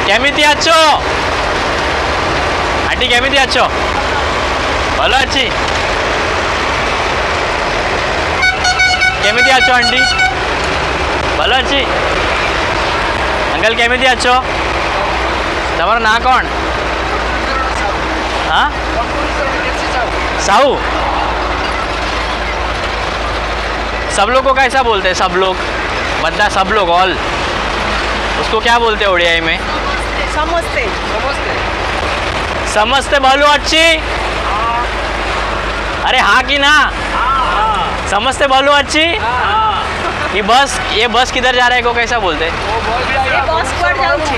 କେମିତି ଅଛ ଆଣ୍ଟି? କେମିତି ଅଛ? ଭଲ ଅଛି। କେମିତି ଅଛ ଆଣ୍ଟି? ଭଲ ଅଛି। अंकल केमिति अच्छो? तमर ना कौन? हाँ साहू। सब लोग को कैसा बोलते हैं? सब लोग बद्दा, सब लोग ऑल उसको क्या बोलते हैं ओडियाई में? समझते समझते बोलो अच्छी। अरे हाँ कि ना? समझते बोलो अच्छी। ये बस किधर जा रहा है को कैसा बोलते? बस पर जाउछि।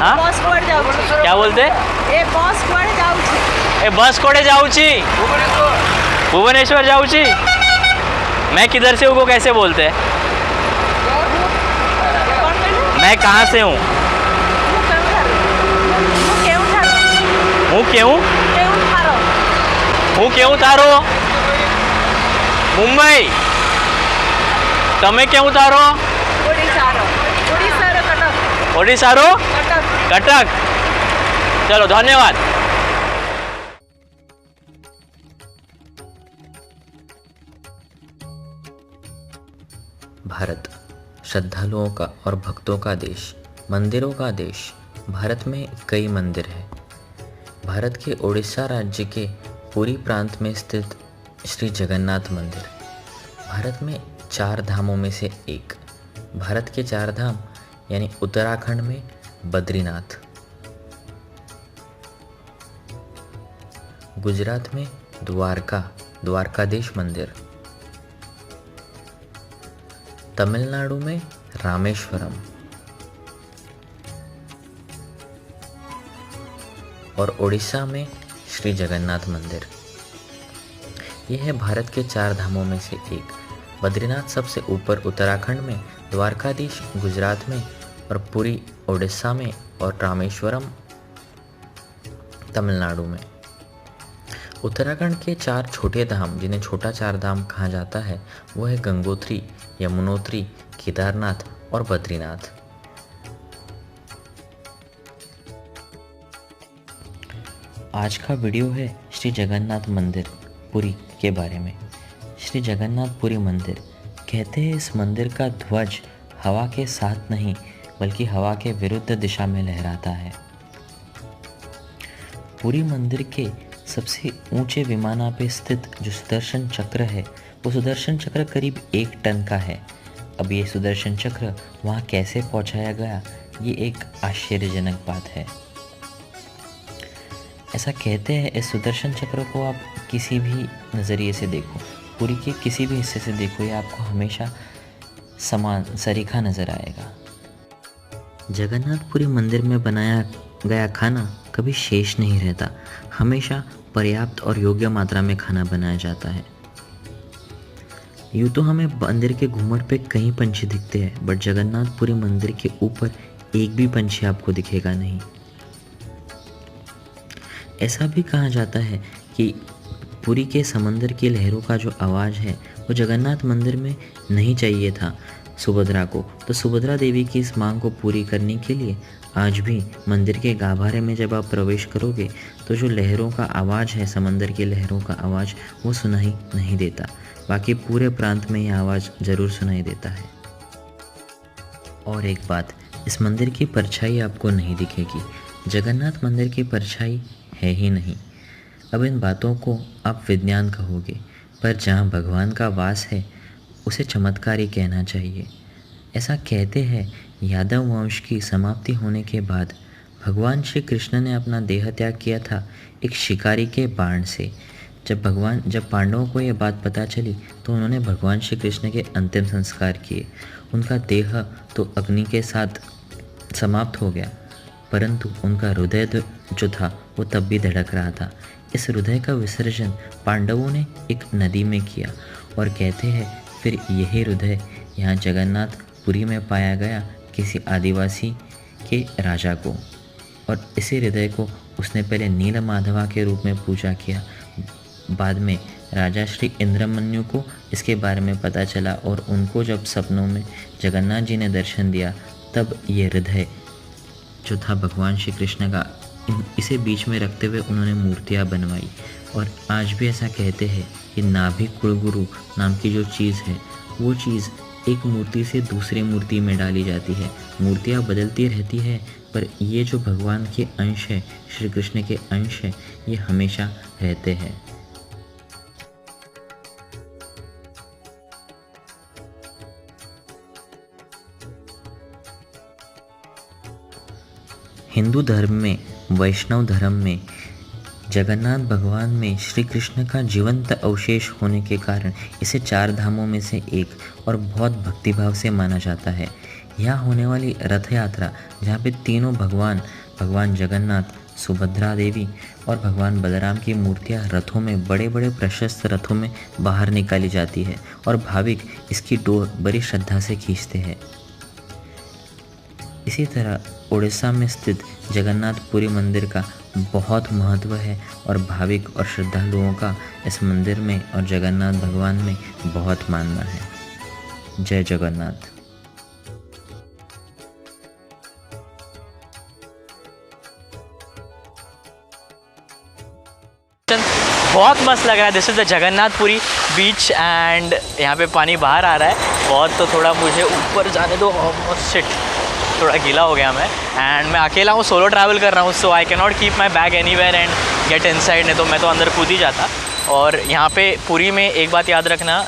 हाँ? बस पर जाउछि। क्या बोलते? ए बस पर जाउछि। ए बस कोड़े जाऊची। भुवनेश्वर जाऊची। मैं किधर से हूँ को कैसे बोलते हैं? मैं कहाँ से हूँ? हूँ क्यों तारो? मुंबई। तमे क्यों तारो? ओडिशारो कटक। चलो धन्यवाद। भारत श्रद्धालुओं का और भक्तों का देश, मंदिरों का देश। भारत में कई मंदिर हैं। भारत के उड़ीसा राज्य के पुरी प्रांत में स्थित श्री जगन्नाथ मंदिर भारत में 4 धामों में से एक। भारत के 4 धाम यानी उत्तराखंड में बद्रीनाथ, गुजरात में द्वारकाधीश मंदिर, तमिलनाडु में रामेश्वरम और ओडिशा में श्री जगन्नाथ मंदिर। यह है भारत के 4 धामों में से एक। बद्रीनाथ सबसे ऊपर उत्तराखंड में, द्वारकाधीश गुजरात में और पुरी ओडिशा में और रामेश्वरम तमिलनाडु में। उत्तराखंड के 4 छोटे धाम जिन्हें छोटा 4 धाम कहा जाता है वो है गंगोत्री, यमुनोत्री, केदारनाथ और बद्रीनाथ। आज का वीडियो है श्री जगन्नाथ मंदिर पुरी के बारे में। श्री जगन्नाथ पुरी मंदिर, कहते हैं इस मंदिर का ध्वज हवा के साथ नहीं बल्कि हवा के विरुद्ध दिशा में लहराता है। पुरी मंदिर के सबसे ऊंचे विमाना पे स्थित जो सुदर्शन चक्र है वो सुदर्शन चक्र करीब 1 टन का है। अब ये सुदर्शन चक्र वहाँ कैसे पहुँचाया गया ये एक आश्चर्यजनक बात है। ऐसा कहते हैं इस सुदर्शन चक्र को आप किसी भी नज़रिए से देखो, पुरी के किसी भी हिस्से से देखो, ये आपको हमेशा समान सरीखा नज़र आएगा। जगन्नाथपुरी मंदिर में बनाया गया खाना कभी शेष नहीं रहता, हमेशा पर्याप्त और योग्य मात्रा में खाना बनाया जाता है। यूँ तो हमें मंदिर के घूमट पे कई पंछी दिखते हैं, बट जगन्नाथपुरी मंदिर के ऊपर एक भी पंछी आपको दिखेगा नहीं। ऐसा भी कहा जाता है कि पुरी के समंदर की लहरों का जो आवाज़ है वो जगन्नाथ मंदिर में नहीं चाहिए था सुभद्रा को, तो सुभद्रा देवी की इस मांग को पूरी करने के लिए आज भी मंदिर के गाभारे में जब आप प्रवेश करोगे तो जो लहरों का आवाज़ है, समंदर की लहरों का आवाज़, वो सुनाई नहीं देता। बाकी पूरे प्रांत में यह आवाज़ ज़रूर सुनाई देता है। और एक बात, इस मंदिर की परछाई आपको नहीं दिखेगी। जगन्नाथ मंदिर की परछाई है ही नहीं। अब इन बातों को आप विज्ञान कहोगे, पर जहाँ भगवान का वास है उसे चमत्कार ही कहना चाहिए। ऐसा कहते हैं यादव वंश की समाप्ति होने के बाद भगवान श्री कृष्ण ने अपना देह त्याग किया था एक शिकारी के बाण से। जब पांडवों को यह बात पता चली तो उन्होंने भगवान श्री कृष्ण के अंतिम संस्कार किए। उनका देह तो अग्नि के साथ समाप्त हो गया, परंतु उनका हृदय जो था वो तब भी धड़क रहा था। इस हृदय का विसर्जन पांडवों ने एक नदी में किया और कहते हैं फिर यही हृदय यहाँ जगन्नाथपुरी में पाया गया किसी आदिवासी के राजा को, और इसी हृदय को उसने पहले नील माधवा के रूप में पूजा किया। बाद में राजा श्री इंद्रमन्यु को इसके बारे में पता चला और उनको जब सपनों में जगन्नाथ जी ने दर्शन दिया तब ये हृदय जो था भगवान श्री कृष्ण का, इसे बीच में रखते हुए उन्होंने मूर्तियाँ बनवाई। और आज भी ऐसा कहते हैं कि नाभि कुलगुरु नाम की जो चीज़ है, वो चीज़ एक मूर्ति से दूसरी मूर्ति में डाली जाती है। मूर्तियाँ बदलती रहती है, पर ये जो भगवान के अंश है, श्री कृष्ण के अंश है, ये हमेशा रहते हैं। हिंदू धर्म में, वैष्णव धर्म में जगन्नाथ भगवान में श्री कृष्ण का जीवंत अवशेष होने के कारण इसे 4 धामों में से एक और बहुत भक्तिभाव से माना जाता है। यहाँ होने वाली रथ यात्रा, जहाँ पे तीनों भगवान जगन्नाथ, सुभद्रा देवी और भगवान बलराम की मूर्तियाँ रथों में, बड़े बड़े प्रशस्त रथों में बाहर निकाली जाती है और भाविक इसकी डोर बड़ी श्रद्धा से खींचते हैं। इसी तरह उड़ीसा में स्थित जगन्नाथपुरी मंदिर का बहुत महत्व है और भाविक और श्रद्धालुओं का इस मंदिर में और जगन्नाथ भगवान में बहुत मानना है। जय जगन्नाथ। बहुत मस्त लग रहा है। This is the Jagannathpuri beach and यहाँ पे पानी बाहर आ रहा है बहुत, तो थोड़ा मुझे ऊपर जाने दो। शिट, थोड़ा गीला हो गया मैं। एंड मैं अकेला हूँ, सोलो ट्रैवल कर रहा हूँ, so I can not keep my bag anywhere and get inside, नहीं तो मैं तो अंदर कूद ही जाता। और यहाँ पे पुरी में एक बात याद रखना,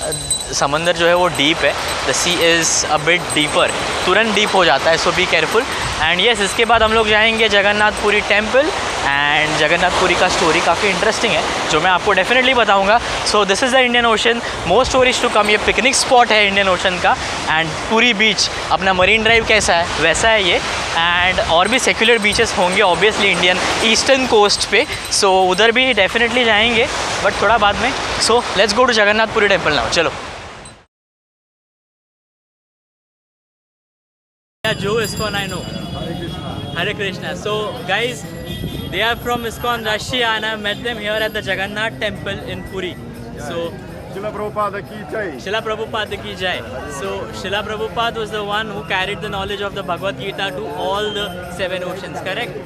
समंदर जो है वो डीप है। The sea is a bit deeper, तुरंत डीप हो जाता है, so be careful. And yes, इसके बाद हम लोग जाएंगे जगन्नाथपुरी टेम्पल। एंड जगन्नाथपुरी का स्टोरी काफ़ी इंटरेस्टिंग है, जो मैं आपको डेफिनेटली बताऊंगा। So this is the Indian Ocean, most stories to come. ये पिकनिक स्पॉट है इंडियन ओशन का। एंड पुरी बीच, अपना मरीन ड्राइव कैसा है वैसा है ये। एंड और भी सेक्युलर बीचेस होंगे ऑब्वियसली इंडियन ईस्टर्न कोस्ट पे, सो उधर भी डेफिनेटली जाएंगे, बट थोड़ा बाद में। So let's go to Jagannathpuri temple now, चलो। जो ISKCON I know, Hare Krishna. So guys, they are from ISKCON Russia and I met them here at the Jagannath temple in Puri. So Srila Prabhupada ki jai. Srila Prabhupada ki jai. So Srila Prabhupada was the one who carried the knowledge of the Bhagavad Gita to all the 7 oceans, correct?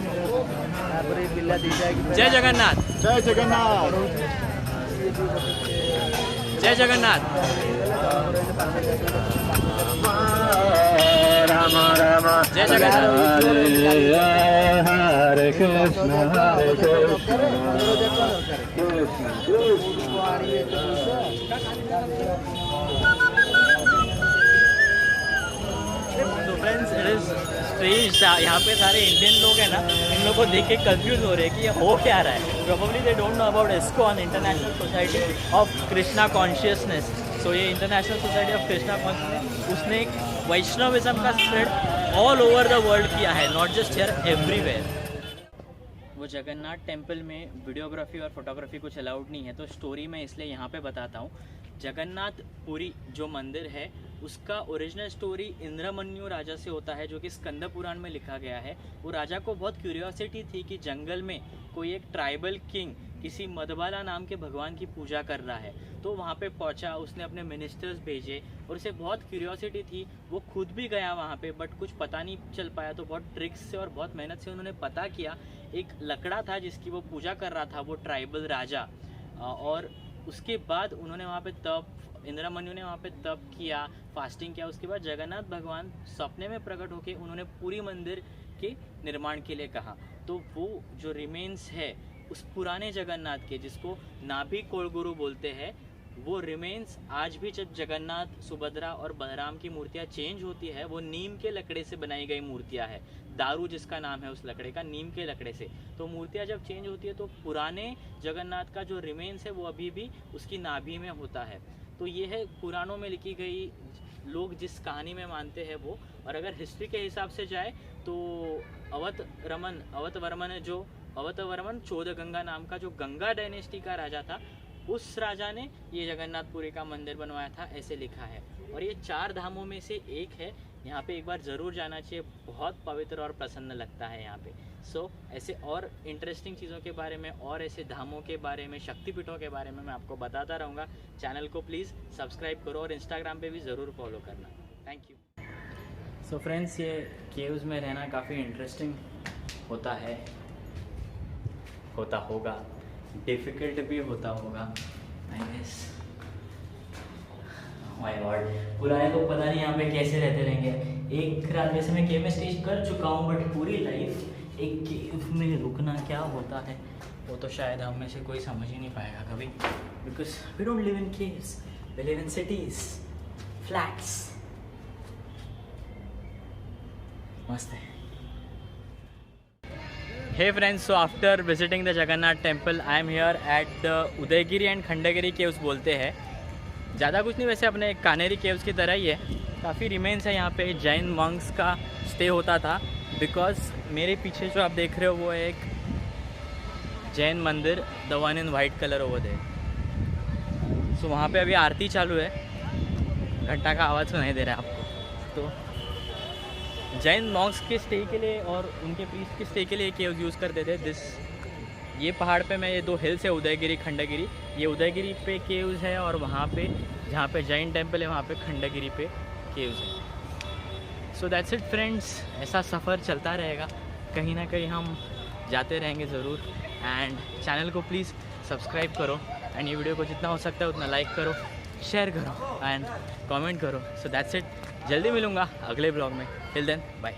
Jai Jagannath. Jai Jagannath. Jai Jagannath. Rama Rama. Jai Jagannath. Hare Krishna, Hare Krishna, Krishna तो friends, it is strange, यहाँ पे सारे Indian लोग हैं ना, इन लोगों को देख के कंफ्यूज हो रहे हैं कि ये हो क्या रहा है। Probably they don't know about ISKCON, International Society of Krishna consciousness. So ये International Society of Krishna consciousness, उसने वैष्णविज्म का spread all over the world किया है, नॉट जस्ट हियर, एवरीवेयर। वो जगन्नाथ टेम्पल में वीडियोग्राफी और फोटोग्राफी कुछ अलाउड नहीं है, तो स्टोरी मैं इसलिए यहाँ पे बताता हूँ। जगन्नाथपुरी जो मंदिर है, उसका ओरिजिनल स्टोरी इंद्रमन्यु राजा से होता है, जो कि स्कंद पुराण में लिखा गया है। वो राजा को बहुत क्यूरियोसिटी थी कि जंगल में कोई एक ट्राइबल किंग किसी मधबाला नाम के भगवान की पूजा कर रहा है, तो वहाँ पे पहुँचा, उसने अपने मिनिस्टर्स भेजे और उसे बहुत क्यूरियोसिटी थी। वो खुद भी गया वहाँ पे, बट कुछ पता नहीं चल पाया, तो बहुत ट्रिक्स से और बहुत मेहनत से उन्होंने पता किया। एक लकड़ा था जिसकी वो पूजा कर रहा था, वो ट्राइबल राजा, और उसके बाद उन्होंने वहाँ पे इंद्रमन्यु ने वहाँ पे तप किया, फास्टिंग किया। उसके बाद जगन्नाथ भगवान सपने में प्रकट होकर उन्होंने पूरी मंदिर के निर्माण के लिए कहा। तो वो जो रिमेन्स है उस पुराने जगन्नाथ के, जिसको नाभि कोलगुरु बोलते हैं, वो रिमेन्स आज भी जब जगन्नाथ, सुभद्रा और बलराम की मूर्तियाँ चेंज होती है, वो नीम के लकड़े से बनाई गई मूर्तियाँ है। दारू जिसका नाम है उस लकड़े का, नीम के लकड़े से। तो मूर्तियाँ जब चेंज होती है तो पुराने जगन्नाथ का जो रिमेन्स है वो अभी भी उसकी नाभि में होता है। तो ये है पुराणों में लिखी गई, लोग जिस कहानी में मानते हैं वो। और अगर हिस्ट्री के हिसाब से जाए तो अवतवर्मन चौदगंगा नाम का जो गंगा डायनेस्टी का राजा था, उस राजा ने ये जगन्नाथपुरी का मंदिर बनवाया था, ऐसे लिखा है। और ये 4 धामों में से एक है, यहाँ पे एक बार ज़रूर जाना चाहिए, बहुत पवित्र और प्रसन्न लगता है यहाँ पे। सो ऐसे और इंटरेस्टिंग चीज़ों के बारे में और ऐसे धामों के बारे में, शक्तिपीठों के बारे में मैं आपको बताता रहूँगा। चैनल को प्लीज़ सब्सक्राइब करो और इंस्टाग्राम पे भी ज़रूर फॉलो करना। Thank you. सो फ्रेंड्स, ये केव्स में रहना काफ़ी इंटरेस्टिंग होता है, होता होगा, डिफ़िकल्ट भी होता होगा आई गेस। माय गॉड, पुराने तो पता नहीं यहाँ पे कैसे रहते रहेंगे। एक रात वैसे मैं केव में स्टेज कर चुका हूँ, बट पूरी लाइफ एक केव में रुकना क्या होता है वो तो शायद हम में से कोई समझ ही नहीं पाएगा कभी, because we don't live in caves, we live in cities, flats. मस्त है। Hey friends, so after visiting the Jagannath temple, I am here at the Udayagiri and Khandagiri caves बोलते हैं। ज़्यादा कुछ नहीं, वैसे अपने कानेरी केव्स की तरह ही है। काफ़ी रिमेन्स है यहाँ पे, जैन मंक्स का स्टे होता था। बिकॉज मेरे पीछे जो आप देख रहे हो वो है एक जैन मंदिर, the one in white colour over there. So वहाँ पे अभी आरती चालू है, घंटा का आवाज़ सुनाई दे रहा है आपको। तो जैन मॉन्क्स के स्टे के लिए और उनके प्रीस्ट के स्टे के लिए केव्स यूज़ करते थे। ये पहाड़ पे मैं, ये दो हिल्स है, उदयगिरी खंडगिरी। ये उदयगिरी पे केव्स है और वहाँ पे जहाँ पे जैन टेम्पल है वहाँ पे खंडगिरी पे केव्स है। सो दैट्स इट फ्रेंड्स, ऐसा सफ़र चलता रहेगा, कहीं ना कहीं हम जाते रहेंगे ज़रूर। एंड चैनल को प्लीज़ सब्सक्राइब करो एंड ये वीडियो को जितना हो सकता है उतना लाइक करो, शेयर करो एंड कमेंट करो। सो दैट्स इट, जल्दी मिलूँगा अगले ब्लॉग में। Till then bye.